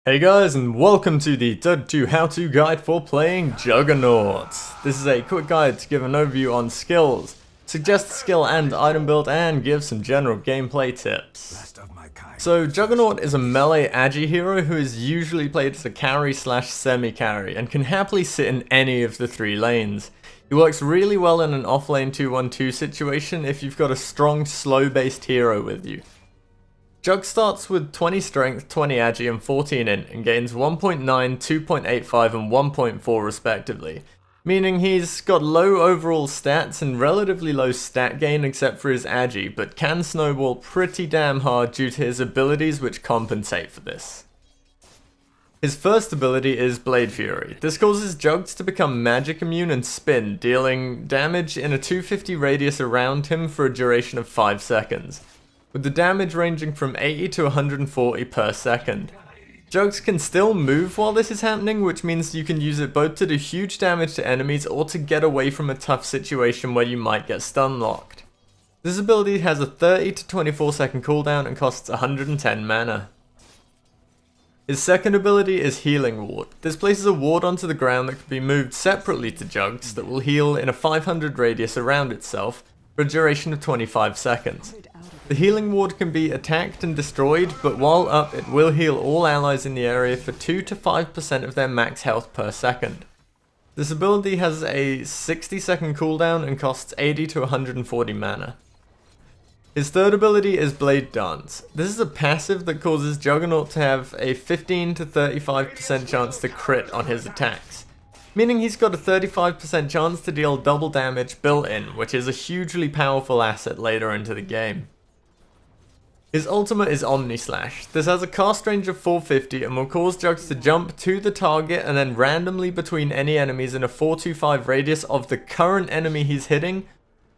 Hey guys, and welcome to the Dota 2 how-to guide for playing Juggernaut. This is a quick guide to give an overview on skills, suggest skill and item build, and give some general gameplay tips. So Juggernaut is a melee agi hero who is usually played as a carry/semi-carry and can happily sit in any of the three lanes. He works really well in an off-lane 2-1-2 situation if you've got a strong slow-based hero with you. Jug starts with 20 strength, 20 agi and 14 int and gains 1.9, 2.85 and 1.4 respectively, meaning he's got low overall stats and relatively low stat gain except for his agi, but can snowball pretty damn hard due to his abilities which compensate for this. His first ability is Blade Fury. This causes Jugs to become magic immune and spin, dealing damage in a 250 radius around him for a duration of 5 seconds. With the damage ranging from 80 to 140 per second. Jugs can still move while this is happening, which means you can use it both to do huge damage to enemies or to get away from a tough situation where you might get stun locked. This ability has a 30 to 24 second cooldown and costs 110 mana. His second ability is Healing Ward. This places a ward onto the ground that can be moved separately to Jugs that will heal in a 500 radius around itself for a duration of 25 seconds. The healing ward can be attacked and destroyed, but while up it will heal all allies in the area for 2 to 5% of their max health per second. This ability has a 60 second cooldown and costs 80 to 140 mana. His third ability is Blade Dance. This is a passive that causes Juggernaut to have a 15 to 35% chance to crit on his attacks, meaning he's got a 35% chance to deal double damage built in, which is a hugely powerful asset later into the game. His ultimate is Omni Slash. This has a cast range of 450 and will cause Jugs to jump to the target and then randomly between any enemies in a 425 radius of the current enemy he's hitting,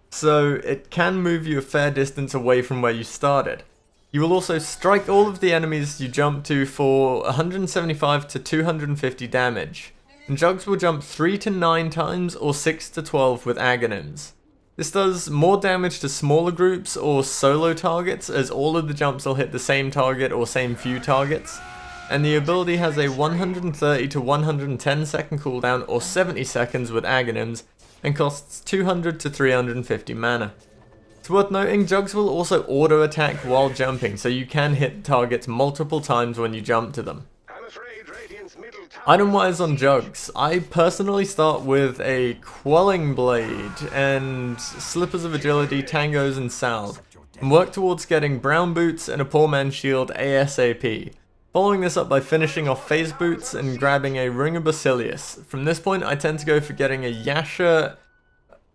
so it can move you a fair distance away from where you started. You will also strike all of the enemies you jump to for 175 to 250 damage, and Jugs will jump 3 to 9 times or 6 to 12 with Aghanim's. This does more damage to smaller groups or solo targets, as all of the jumps will hit the same target or same few targets, and the ability has a 130 to 110 second cooldown or 70 seconds with Aghanim's and costs 200 to 350 mana. It's worth noting, Jugs will also auto attack while jumping, so you can hit targets multiple times when you jump to them. Item wise on Jugs, I personally start with a Quelling Blade and Slippers of Agility, Tangos and Salve, and work towards getting Brown Boots and a Poor Man's Shield ASAP, following this up by finishing off Phase Boots and grabbing a Ring of Basilius. From this point I tend to go for getting a Yasha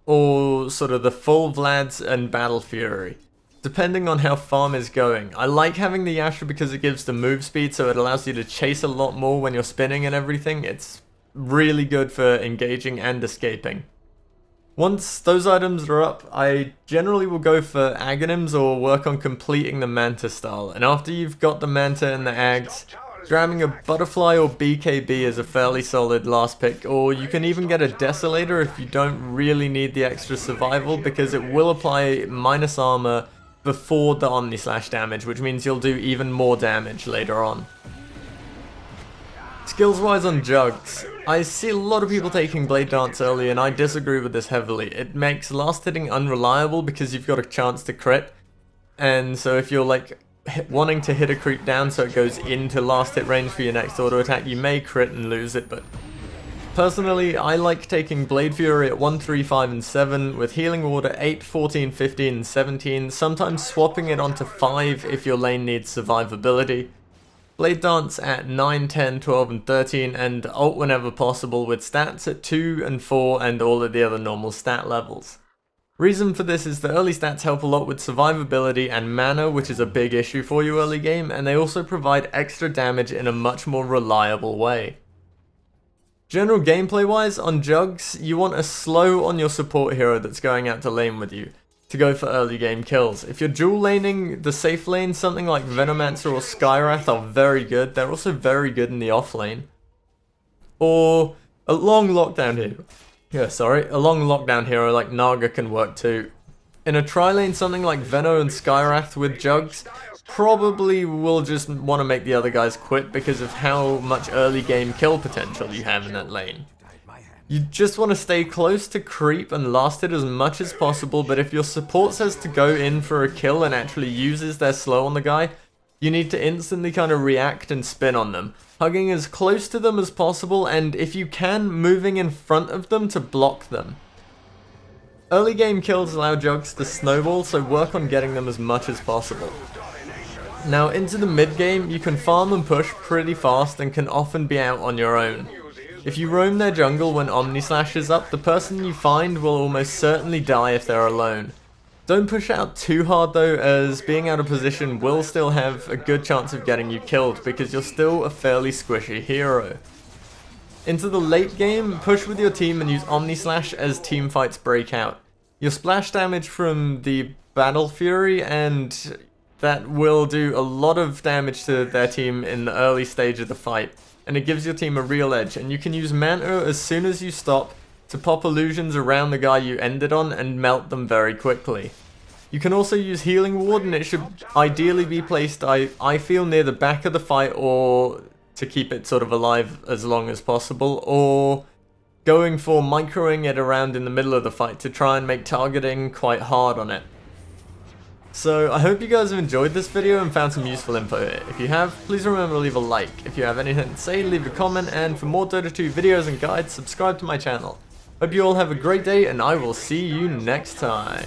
or sort of the full Vlads and Battle Fury, depending on how farm is going. I like having the Yasha because it gives the move speed, so it allows you to chase a lot more when you're spinning and everything. It's really good for engaging and escaping. Once those items are up, I generally will go for Aghanims or work on completing the Manta style, and after you've got the Manta and the Ags, grabbing a Butterfly or BKB is a fairly solid last pick, or you can even get a Desolator if you don't really need the extra survival, because it will apply minus armor before the Omni Slash damage, which means you'll do even more damage later on. Skills wise on Jugs, I see a lot of people taking Blade Dance early and I disagree with this heavily. It makes last hitting unreliable because you've got a chance to crit, and so if you're like wanting to hit a creep down so it goes into last hit range for your next auto attack, you may crit and lose it, but personally, I like taking Blade Fury at 1, 3, 5 and 7, with Healing Ward at 8, 14, 15 and 17, sometimes swapping it onto 5 if your lane needs survivability. Blade Dance at 9, 10, 12 and 13, and ult whenever possible with stats at 2 and 4 and all of the other normal stat levels. Reason for this is the early stats help a lot with survivability and mana, which is a big issue for you early game, and they also provide extra damage in a much more reliable way. General gameplay wise, on Jugs, you want a slow on your support hero that's going out to lane with you, to go for early game kills. If you're dual laning the safe lane, something like Venomancer or Skywrath are very good. They're also very good in the off lane. Or a long lockdown hero. A long lockdown hero like Naga can work too. In a tri lane, something like Veno and Skywrath with Jugs probably will just want to make the other guys quit because of how much early game kill potential you have in that lane. You just want to stay close to creep and last it as much as possible, but if your support says to go in for a kill and actually uses their slow on the guy, you need to instantly kind of react and spin on them, hugging as close to them as possible, and if you can, moving in front of them to block them. Early game kills allow Jugs to snowball, so work on getting them as much as possible. Now into the mid game, you can farm and push pretty fast and can often be out on your own. If you roam their jungle when Omni Slash is up, the person you find will almost certainly die if they're alone. Don't push out too hard though, as being out of position will still have a good chance of getting you killed because you're still a fairly squishy hero. Into the late game, push with your team and use Omni Slash as team fights break out. You'll splash damage from the Battle Fury, and that will do a lot of damage to their team in the early stage of the fight, and it gives your team a real edge, and you can use Manto as soon as you stop to pop illusions around the guy you ended on and melt them very quickly. You can also use Healing Ward, and it should ideally be placed, I feel, near the back of the fight, or to keep it sort of alive as long as possible, or going for microing it around in the middle of the fight to try and make targeting quite hard on it. So I hope you guys have enjoyed this video and found some useful info here. If you have, please remember to leave a like. If you have anything to say, leave a comment, and for more Dota 2 videos and guides, subscribe to my channel. Hope you all have a great day, and I will see you next time.